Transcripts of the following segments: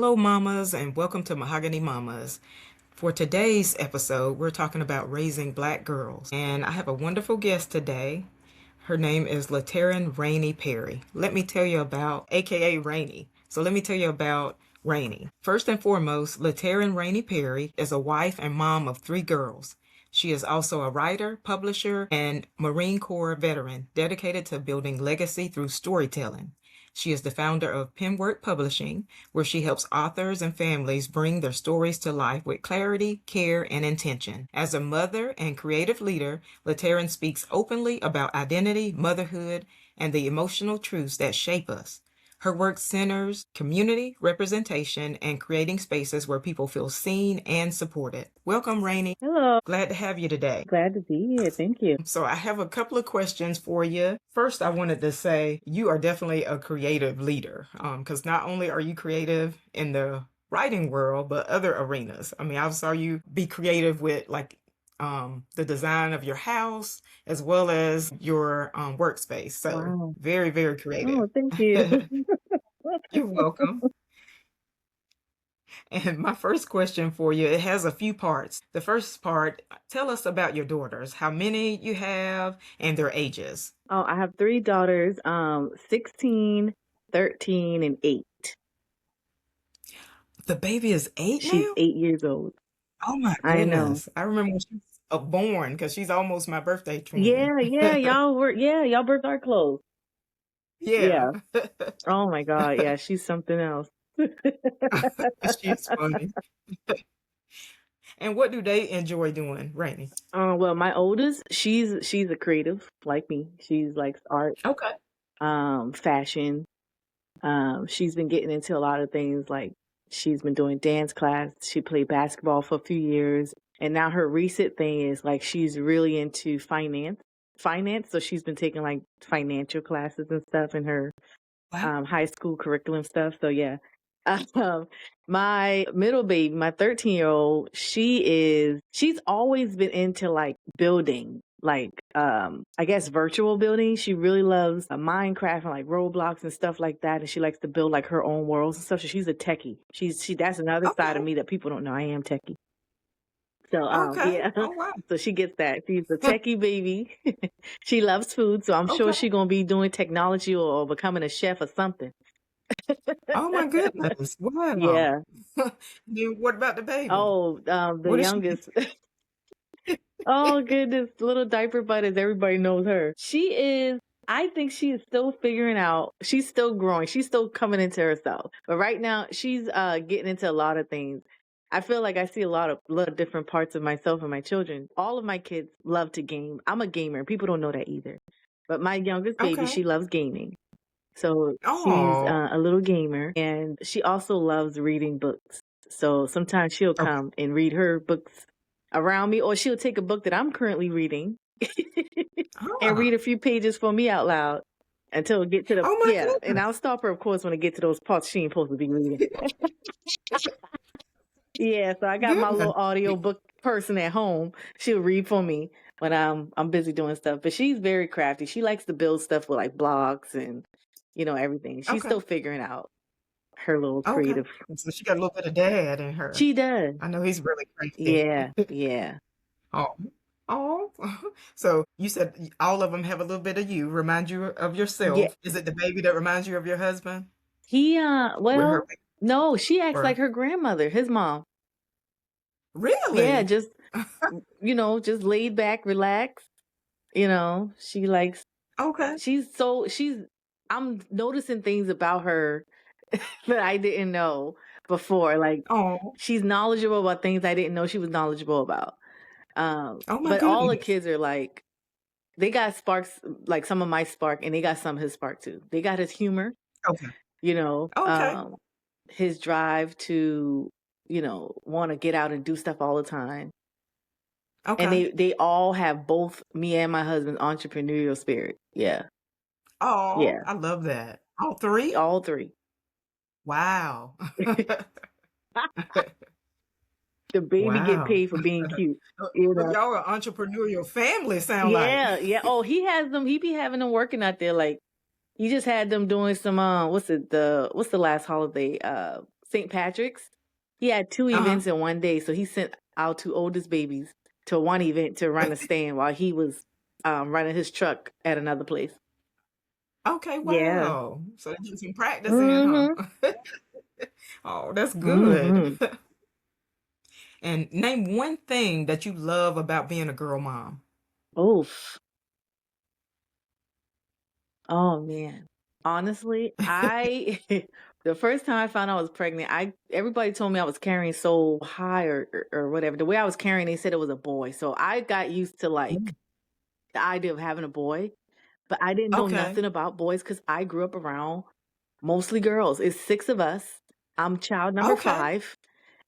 Hello, mamas, and welcome to Mahogany Mamas. For today's episode, we're talking about raising black girls, and I have a wonderful guest today. Her name is Lateran Rainey Perry. Let me tell you about, aka Rainey. So let me tell you about Rainey. First and foremost, Lateran Rainey Perry is a wife and mom of three girls. She is also a writer, publisher, and Marine Corps veteran dedicated to building legacy through storytelling. She is the founder of Penwork Publishing, where she helps authors and families bring their stories to life with clarity, care, and intention. As a mother and creative leader, Lateran speaks openly about identity, motherhood, and the emotional truths that shape us. Her work centers community, representation, and creating spaces where people feel seen and supported. Welcome, Rainey. Hello. Glad to have you today. Glad to be here. Thank you. So I have a couple of questions for you. First, I wanted to say you are definitely a creative leader, because not only are you creative in the writing world, but other arenas. I mean, I saw you be creative with the design of your house as well as your workspace. So Wow. very, very creative. Oh, thank you. You're welcome. And my first question for you, it has a few parts. The first part, tell us about your daughters, how many you have, and their ages. Oh, I have three daughters, 16, 13, and 8. The baby is 8 She's now? 8 years old. Oh my I know. goodness. I remember when she was born because she's almost my birthday twin. Yeah, y'all birthed our clothes. Yeah. Oh my God, yeah, she's something else. She's funny. And what do they enjoy doing, Rainey? Well, my oldest, she's a creative like me. She's likes art, Okay. fashion. She's been getting into a lot of things, like she's been doing dance class. She played basketball for a few years. And now her recent thing is like she's really into finance. So she's been taking like financial classes and stuff in her Wow. high school curriculum stuff. So yeah. My middle baby, my 13-year-old, she's always been into like building, like I guess virtual building. She really loves Minecraft and like Roblox and stuff like that, and she likes to build like her own worlds and stuff. So she's a techie. She that's another side of Okay. me that people don't know. I am techie. So Okay. yeah. Oh wow. So she gets that. She's a techie baby. She loves food, so I'm sure Okay. she's gonna be doing technology or becoming a chef or something. Oh my goodness. Wow. Yeah. Then what about the baby? Oh, the What is she? youngest. Oh goodness, little diaper butt, as everybody knows her. I think she is still figuring out. She's still growing. She's still coming into herself. But right now, she's getting into a lot of things. I feel like I see a lot of different parts of myself and my children. All of my kids love to game. I'm a gamer. People don't know that either. But my youngest baby, Okay. she loves gaming. So she's Oh. a little gamer, and she also loves reading books. So sometimes she'll Okay. come and read her books around me, or she'll take a book that I'm currently reading and Ah. read a few pages for me out loud until it get to the Oh my yeah. And I'll goodness. stop her, of course, when it get to those parts she ain't supposed to be reading. Yeah, so I got my Goodness. little audio book person at home. She'll read for me when I'm busy doing stuff. But she's very crafty. She likes to build stuff with like blocks and everything. She's Okay. still figuring out her little Okay. creative. So she got a little bit of dad in her. She does. I know he's really crafty. Yeah. Oh. Oh. So you said all of them have a little bit of you, remind you of Yeah. yourself. Is it the baby that reminds you of your husband He with her well, no, she acts like or her grandmother, his mom. Yeah, really? just just laid back, relaxed. She likes Okay. she's I'm noticing things about her that I didn't know before. Like Oh. she's knowledgeable about things I didn't know she was knowledgeable about. Oh my But all the goodness. kids are like they got sparks, like some of my spark, and they got some of his spark too. They got his humor, Okay. you know, Okay. um, his drive to, want to get out and do stuff all the time. And Okay. they all have both me and my husband's entrepreneurial spirit. Yeah. Oh, Yeah. I love that. All three? All three. Wow. The baby get Wow. paid for being cute. But y'all are an entrepreneurial family, sound like. Yeah. Oh, he has them. He be having them working out there. Like he just had them doing some. What's the last holiday? St. Patrick's. He had 2 Uh-huh. events in one day, so he sent our 2 oldest babies to one event to run a stand while he was running his truck at another place. Okay, Yeah. wow. So they get some practice in, huh? Mhm. Oh, that's good. Mhm. And name one thing that you love about being a girl mom. Oof. Oh man. Honestly, I the first time I found out I was pregnant, I everybody told me I was carrying so high or whatever. The way I was carrying, they said it was a boy. So I got used to like Mm. the idea of having a boy, but I didn't know Okay. nothing about boys because I grew up around mostly girls. It's 6 of us. I'm child number Okay. 5,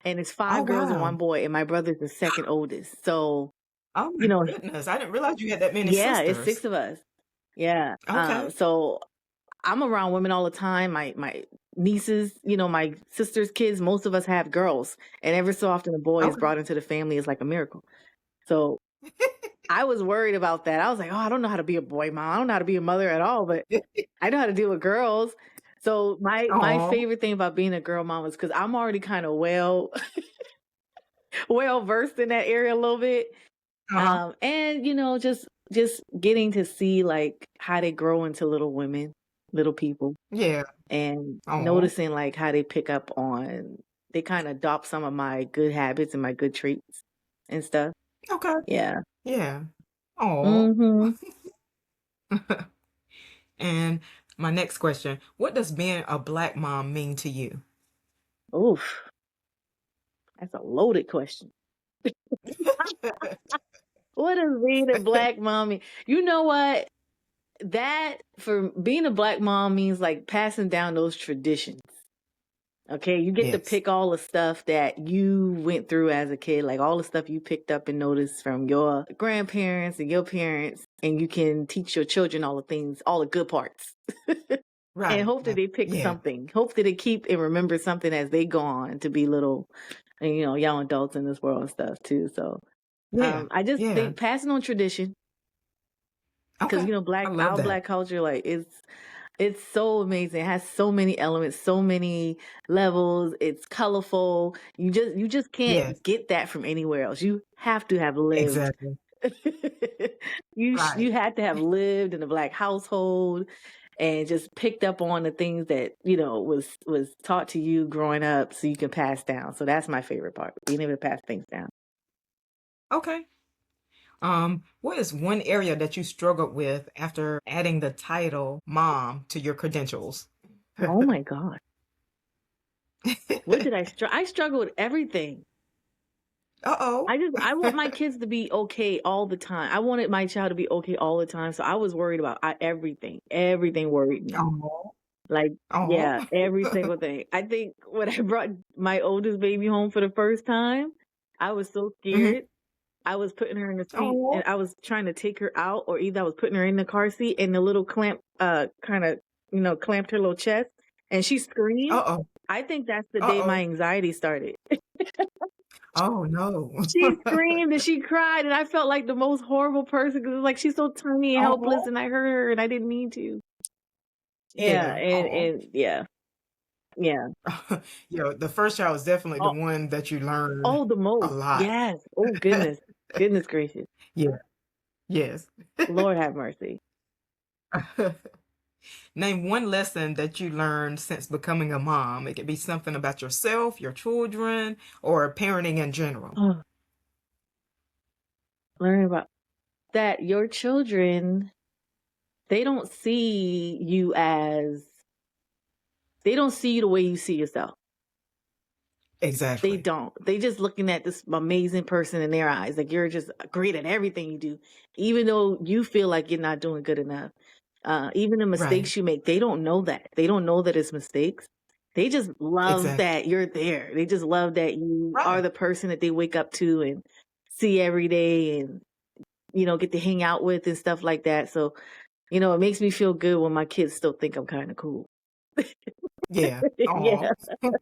and it's Oh, 5 girls and wow. 1 boy, and my brother's the second oldest. So, Oh you my know, goodness. I didn't realize you had that many yeah, it's sisters. 6 of us. Yeah. Okay. So I'm around women all the time. My nieces, my sister's kids, most of us have girls, and every so often a boy is Okay. brought into the family is like a miracle. So I was worried about that. I was like, oh, I don't know how to be a boy mom. I don't know how to be a mother at all, but I know how to deal with girls. So my Oh. favorite thing about being a girl mom is because I'm already kind of well versed in that area a little bit. Uh-huh. And just getting to see like how they grow into little women, little people, Yeah. and Oh. noticing like how they pick up on they kind of adopt some of my good habits and my good traits and stuff. Okay. Yeah. Yeah. Oh. Mhm. And my next question, what does being a black mom mean to you? Oof. That's a loaded question. What does being a black mommy? You know what? That for being a black mom means like passing down those traditions. Okay, you get to Yes. pick all the stuff that you went through as a kid, like all the stuff you picked up and noticed from your grandparents and your parents, and you can teach your children all the things, all the good parts. And Right. hope that they pick Yeah. something. Hope that they keep and remember something as they go on to be little, young adults in this world and stuff too. So, Yeah. I just Yeah. think passing on tradition, because Okay. I love our that. black culture, like it's so amazing. It has so many elements, so many levels. It's colorful. You just Yes. can't get that from anywhere else. You have to have lived. Exactly. You Right. had to have lived in a black household and just picked up on the things that was taught to you growing up, so you can pass down. So that's my favorite part, being able to pass things down. Okay. What is one area that you struggled with after adding the title mom to your credentials? Oh my god, what did I struggle with everything. Uh-oh. I want my kids to be okay all the time. I wanted my child to be okay all the time. So I was worried about everything. Everything worried me. Oh. Like, Oh. yeah, every single thing. I think when I brought my oldest baby home for the first time, I was so Hmm. scared. I was putting her in the seat and Oh. I was trying to take her out, or either I was putting her in the car seat and the little clamp kind of, clamped her little chest and she screamed. Uh-oh. I think that's the day my Uh-oh. anxiety started. Oh no. She screamed and she cried, and I felt like the most horrible person because like she's so tiny and helpless, Oh. and I hurt her, and I didn't mean to. Yeah, Yeah. and Oh. yeah, yeah. Yeah, the first child is definitely the Oh, one that you learn oh, the a most. lot. Yes. Oh goodness, goodness gracious. Yeah. Yes. Lord have mercy. Name one lesson that you learned since becoming a mom. It could be something about yourself, your children, or parenting in general. Oh, learn about that. Your children, they don't see you as they don't see you the way you see yourself. They Exactly. don't. They just looking at this amazing person in their eyes. Like you're just great at everything you do, even though you feel like you're not doing good enough. Even the Right. mistakes you make, they don't know that. They don't know that it's mistakes. They just love Exactly. that you're there. They just love that you are Right. the person that they wake up to and see every day and, get to hang out with and stuff like that. So, it makes me feel good when my kids still think I'm kind of cool. Yeah. Yeah. Oh.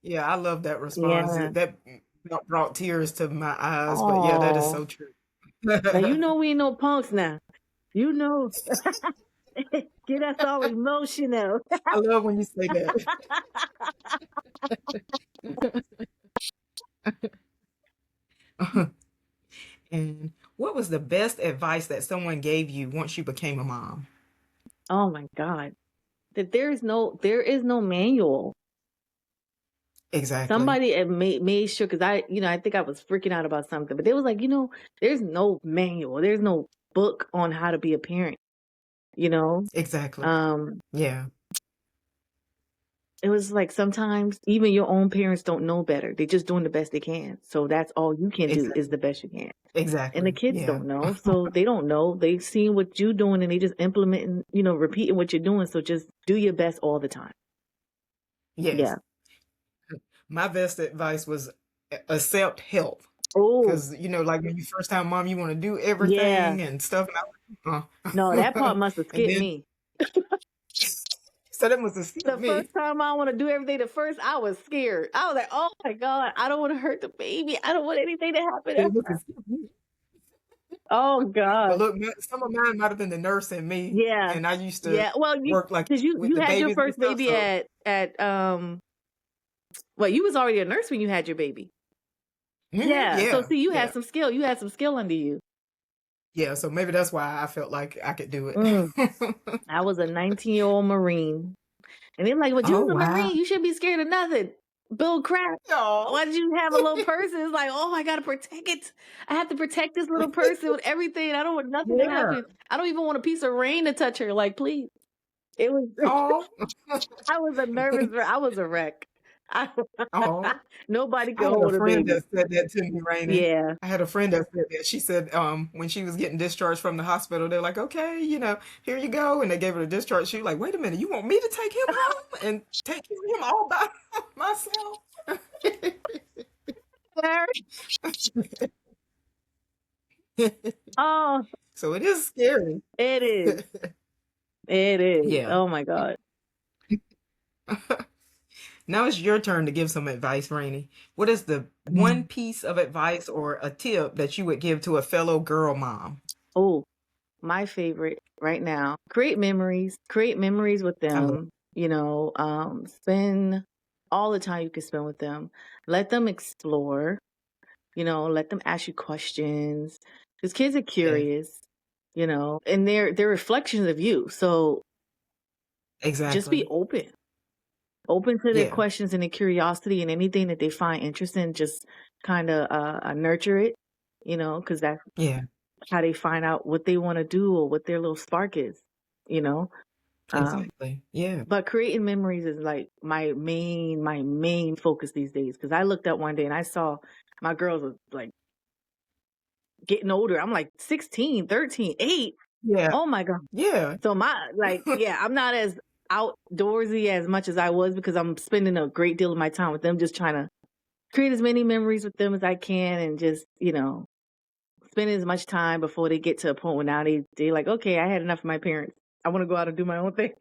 Yeah, I love that response. Yeah. That brought tears to my eyes, but yeah, that is Oh, so true. now I we ain't no punks now. You know, get us all emotional. love when you say that. And what was the best advice that someone gave you once you became a mom? Oh my God. That there is no manual. Exactly. Somebody had made sure, because I think I was freaking out about something, but they was like, there's no manual, there's no book on how to be a parent. You know, Exactly. um, Yeah. it was like sometimes even your own parents don't know better. They're just doing the best they can. So that's all you can do is Exactly. the best you can. And the Exactly. kids Yeah. don't know, so they don't know. They've seen what you're doing and they just implementing, repeating what you're doing. So just do your best all the time. Yes. Yeah. My best advice was accept help. Oh, Because, like when you first time mom, you want to do yeah. everything and stuff. And No, that part must have and skipped then, me. so that must have The skipped first me. time I want to do everything, I was scared. I was like, oh my God, I don't want to hurt the baby. I don't want anything to happen. It must have skipped me. Oh But God. look, some of mine might have been the nurse in me. Yeah. And I used to Yeah. Well, work like because you with you the had your babies and first stuff. baby So, well, you was already a nurse when you had your baby. Yeah. So yeah. see, you had Yeah. some skill. You had some skill under you. Yeah. So maybe that's why I felt like I could do it. Mm. I was a 19-year-old Marine. And they're like, well, you Oh, was a wow. Marine. You shouldn't be scared of nothing. Bull crap. Oh, Why did you have a little person? It's like, oh, I got to protect it. I have to protect this little person with everything. I don't want nothing to yeah. happen. I don't even want a piece of rain to touch her. Like, please. It was, Oh, I was a nervous wreck. I was a wreck. I, oh. nobody I could had a hold a friend baby. that said that to me, Rainey. Yeah. I had a friend that said that. She said, when she was getting discharged from the hospital, they're like, okay, here you go. And they gave her the discharge. She was like, wait a minute, you want me to take him home and take care of him all by myself? Oh, So it is scary. it is. It is. Yeah. Oh my God. Now it's your turn to give some advice, Rainey. What is the one piece of advice or a tip that you would give to a fellow girl mom? Oh, my favorite right now. Create memories. Create memories with I love. them. Spend all the time you can spend with them. Let them explore. Let them ask you questions. Because kids are Yes, curious, and they're reflections of you. So just be exactly. open. Open to their Yeah, questions and their curiosity and anything that they find interesting, just kind of nurture it, because that's yeah, how they find out what they want to do or what their little spark is, you know. Um, exactly. Yeah. but creating memories is like my main focus these days. Because I looked up one day and I saw my girls were like getting older. I'm like 16, 13, 8. Yeah. Oh my God. Yeah. So I'm not as outdoorsy as much as I was because I'm spending a great deal of my time with them, just trying to create as many memories with them as I can and just, spend as much time before they get to a point where now they're like, okay, I had enough of my parents. I want to go out and do my own thing.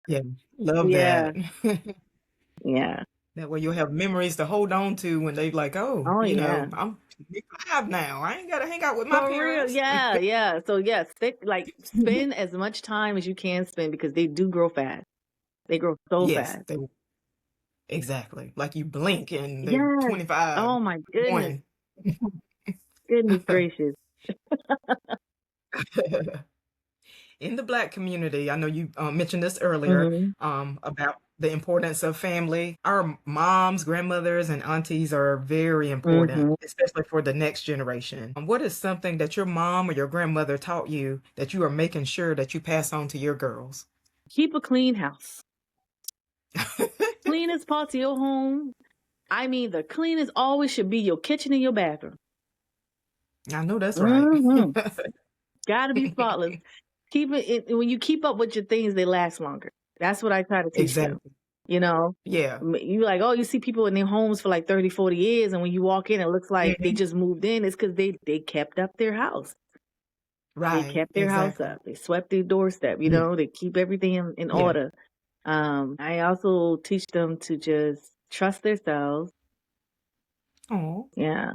Yeah. Love Yeah. that. Yeah. That way you'll have memories to hold on to when they like, oh, Oh yeah. I'm 25 now. I ain't got to hang out with my For real. parents. Yeah. Yeah. So yeah, spend as much time as you can spend because they do grow fast. They grow so Yes, fast. exactly. Like you blink and they're Yes. 25, Oh my goodness. one. Goodness gracious. In the Black community, I know you mentioned this earlier Hmm. about the importance of family. Our moms, grandmothers, and aunties are very important, Hmm. especially for the next generation. What is something that your mom or your grandmother taught you that you are making sure that you pass on to your girls? Keep a clean house. Cleanest parts of your home. I mean, the cleanest always should be your kitchen and your bathroom. I know that's right. Hmm. Gotta be spotless. Keep when you keep up with your things, they last longer. That's what I try to teach them. Exactly. You know, Yeah. you like, oh, you see people in their homes for like 30, 40 years. And when you walk in, it looks like they Mhm. just moved in. It's because they kept up their house. They Right. kept their house Exactly. up. They swept their doorstep, Yeah. they keep everything in Yeah. order. I also teach them to just trust themselves. Oh, Yeah.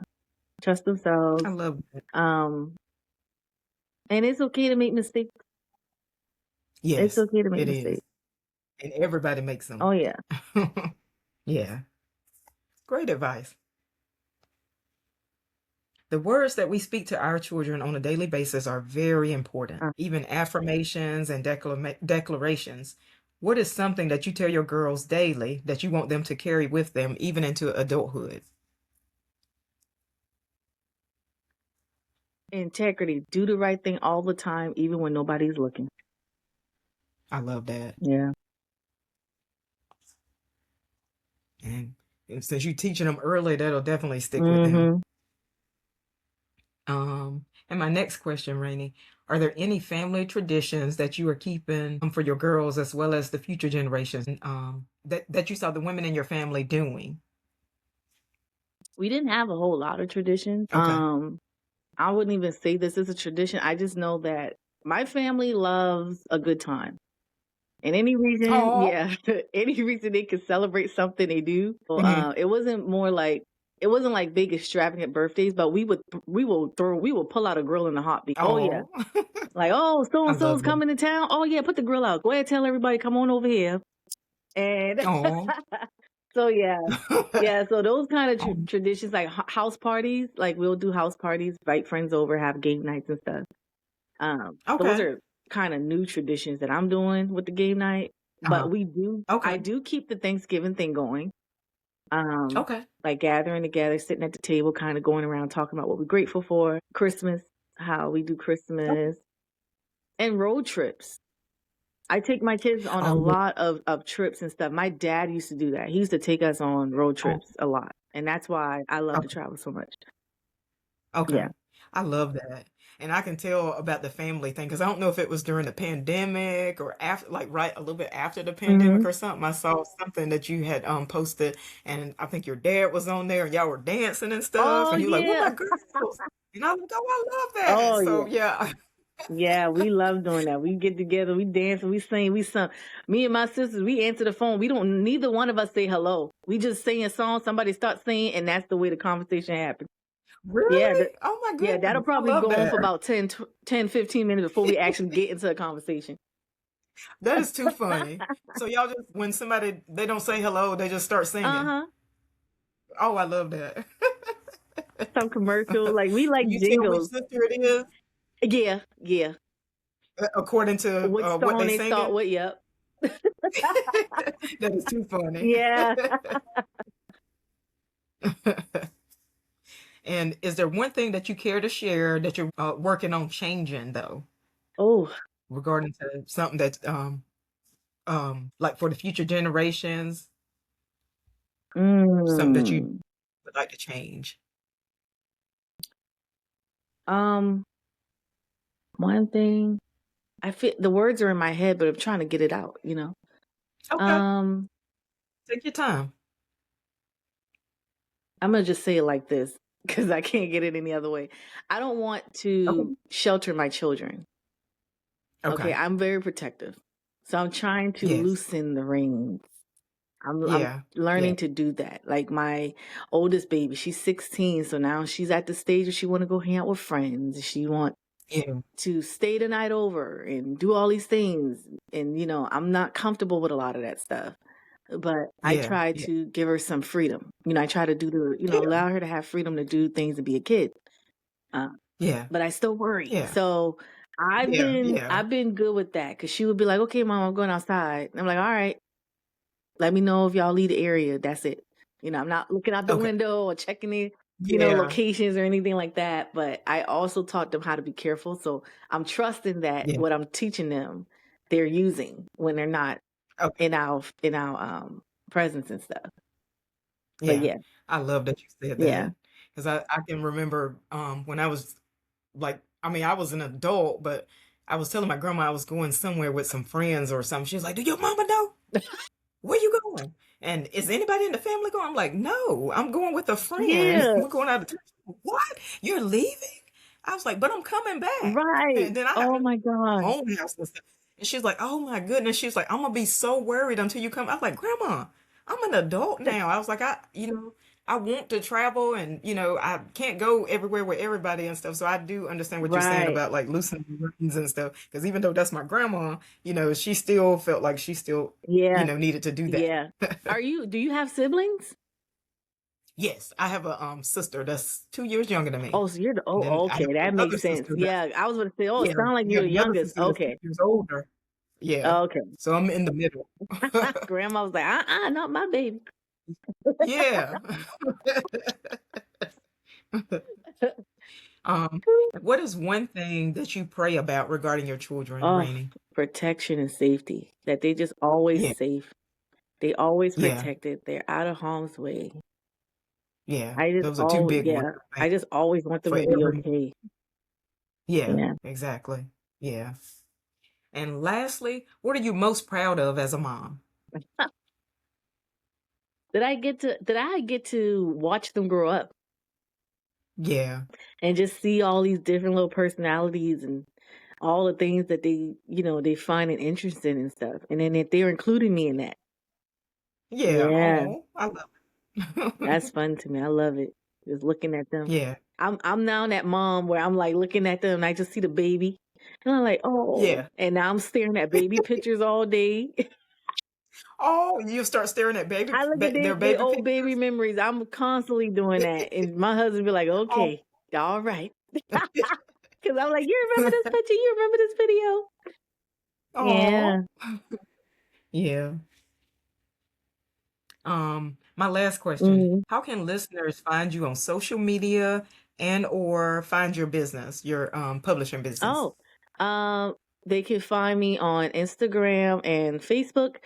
Trust I themselves. love that. Um, and it's okay to make mistakes. It's Yes, okay to make it is. mistakes. And everybody makes them. Oh yeah. Yeah. Great advice. The words that we speak to our children on a daily basis are very important, Uh, even affirmations and declarations. What is something that you tell your girls daily that you want them to carry with them even into adulthood? Integrity. Do the right thing all the time, even when nobody's looking. I love that. Yeah. And since you're teaching them early, that'll definitely stick with them. Mm-hmm. And my next question, Rainey, are there any family traditions that you are keeping for your girls as well as the future generations that you saw the women in your family doing? We didn't have a whole lot of traditions. Okay. I wouldn't even say this is a tradition. I just know that my family loves a good time. And any reason, Oh. yeah, any reason they could celebrate something they do. So, Hmm. it wasn't like big extravagant birthdays, but we will pull out a grill in a heartbeat. Oh yeah. Oh. Like, oh, so I and so's love that. coming to town. Oh yeah, put the grill out. Go ahead, tell everybody, come on over here. And Oh. so yeah. Yeah, so those kind of Oh. traditions, like house parties, like we'll do house parties, invite friends over, have game nights and stuff. Those Okay. are kind of new traditions that I'm doing with the game night. Uh-huh. But I Okay. do keep the Thanksgiving thing going. Um, Okay. like gathering together, sitting at the table, kind of going around talking about what we're grateful for. Christmas, how we do Okay. Christmas, and road trips. I take my kids on a Oh, yeah. lot of trips and stuff. My dad used to do that. He used to take us on road Oh, trips a lot. And that's why I love to okay. travel so much. Okay. Yeah. I love that. And I can tell about the family thing because I don't know if it was during the pandemic or after, like right a little bit after the Hmm. pandemic or something. I saw something that you had posted, and I think your dad was on there, and y'all were dancing and stuff, Oh and you're like, "What yeah. my girls?" And I'm like, "Oh, I love that." Oh So yeah. yeah. Yeah, we love doing that. We get together, we dance, we sing, we sing. Me and my sisters, we answer the phone. We don't, neither one of us say hello. We just sing a song, somebody starts singing, and that's the way the conversation happens. Yeah, Really? Oh my yeah, that'll goodness. I probably love go on that. for about 10, 15 minutes before we actually get into a conversation. That is too funny. So y'all just when somebody they don't say hello, they just start singing. Uh-huh. Oh, I love that. Some commercial, like we like Can you tell which jingles. sister it is Yeah, yeah. according to Which what song they they start singing? with, yep. That is too funny. Yeah. And is there one thing that you care to share that you're working on changing though, Oh, regarding to something that's like for the future generations, something that you mm. would like to change? Um, one thing. I feel the words are in my head, but I'm trying to get it out, you know. Okay, Um, take your time. I'm gonna just say it like this because I can't get it any other way. I don't want Okay. to shelter my children. Okay, Okay. I'm very protective. So I'm trying to Yes. loosen the reins. I'm Yeah. Yeah. learning to do that. Like my oldest baby, she's 16, so now she's at the stage where she want to go hang out with friends. She want Yeah. to stay the night over and do all these things. And I'm not comfortable with a lot of that stuff. But I Yeah. try Yeah. to give her some freedom. I try to Yeah. allow her to have freedom to do things and be a kid. Uh, Yeah. but I still worry. Yeah. So I've Yeah. been Yeah. I've been good with that because she would be like, "Okay, mom, I'm going outside." And I'm like, "All right, let me know if y'all leave the area. That's it." I'm not looking out the Okay. window or checking the Yeah. locations or anything like that. But I also taught them how to be careful. So I'm trusting that Yeah. what I'm teaching them, they're using when they're not Okay. in our presence and stuff. But Yeah. yeah, I love that you said yeah. that because I can remember when I was like, I mean, I was an adult, but I was telling my grandma I was going somewhere with some friends or something. She was like, "Do your mama know? Where you going? And is anybody in the family going?" I'm like, "No, I'm going with a friend. Yeah, We're going out of town." What? You're leaving? I was like, "But I'm coming back." right. And then I have Oh to my my gosh. own house and stuff. And she's like, "Oh my goodness." She's like, "I'm gonna be so worried until you come." I was like, "Grandma, I'm an adult now." I was like, I want to travel and, I can't go everywhere with everybody and stuff. So I do understand what you're saying Right. about like loosening the reins and stuff. Because even though that's my grandma, she still felt like she still, Yeah. needed to do Yeah. that. Do you have siblings? Yes, I have a sister that's 2 years younger than me. Oh, so you're the And then oh, I have okay, that another makes sense. sister that's Yeah, I was gonna say, oh, it yeah, sounds like I you're have the another youngest. sister that's Okay. 2 years older. Yeah. Okay. So I'm in the middle. Grandma was like, not my baby. Yeah. Um, what is one thing that you pray about regarding your children, Oh, Rainey? protection and safety. That they just always Yeah, safe. They always yeah, protected. They're out of harm's way. yeah. I just Those are two always, big ones, yeah. I I think, just always want them for to be every. okay. Yeah, Yeah. exactly. Yeah. And lastly, what are you most proud of as a mom? Did I get to watch them grow up Yeah, and just see all these different little personalities and all the things that they find it interesting and stuff. And then if they're including me in that. yeah. Yeah. Oh, I love That's it. fun to me. I love it. Just looking at them. Yeah, I'm now that mom where I'm like looking at them and I just see the baby. And I'm like, oh. yeah. And now I'm staring at baby pictures all day. Oh, you start staring at I look at their they baby old baby pictures. memories. I'm constantly doing that. And my husband be like, Oh, okay, all right. Because I'm like, you remember this picture? You remember this video? oh, Yeah. yeah. My last question. Mhm. How can listeners find you on social media and or find your business, your publishing business? Oh, um, they can find me on Instagram and Facebook,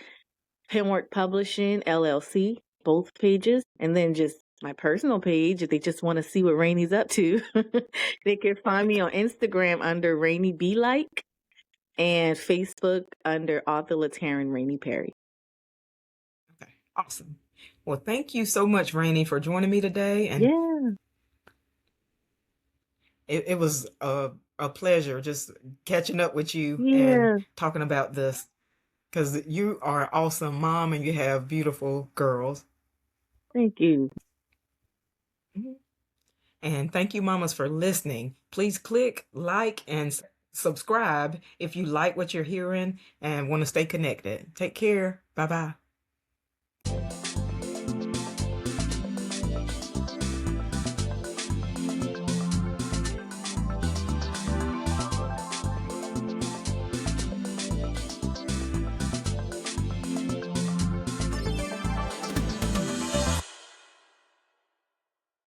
Penwork Publishing LLC, both pages, and then just my personal page if they just want to see what Rainey's up to. They can find me on Instagram under Rainey Be Like and Facebook under author Latarin Rainey Perry. Okay, awesome. Well, thank you so much, Rainey, for joining me today. And Yeah, it was a pleasure just catching up with you and yeah. talking about this because you are an awesome mom and you have beautiful girls. Thank you. Mhm. And thank you, mamas, for listening. Please click like and subscribe if you like what you're hearing and want to stay connected. Take care. Bye bye.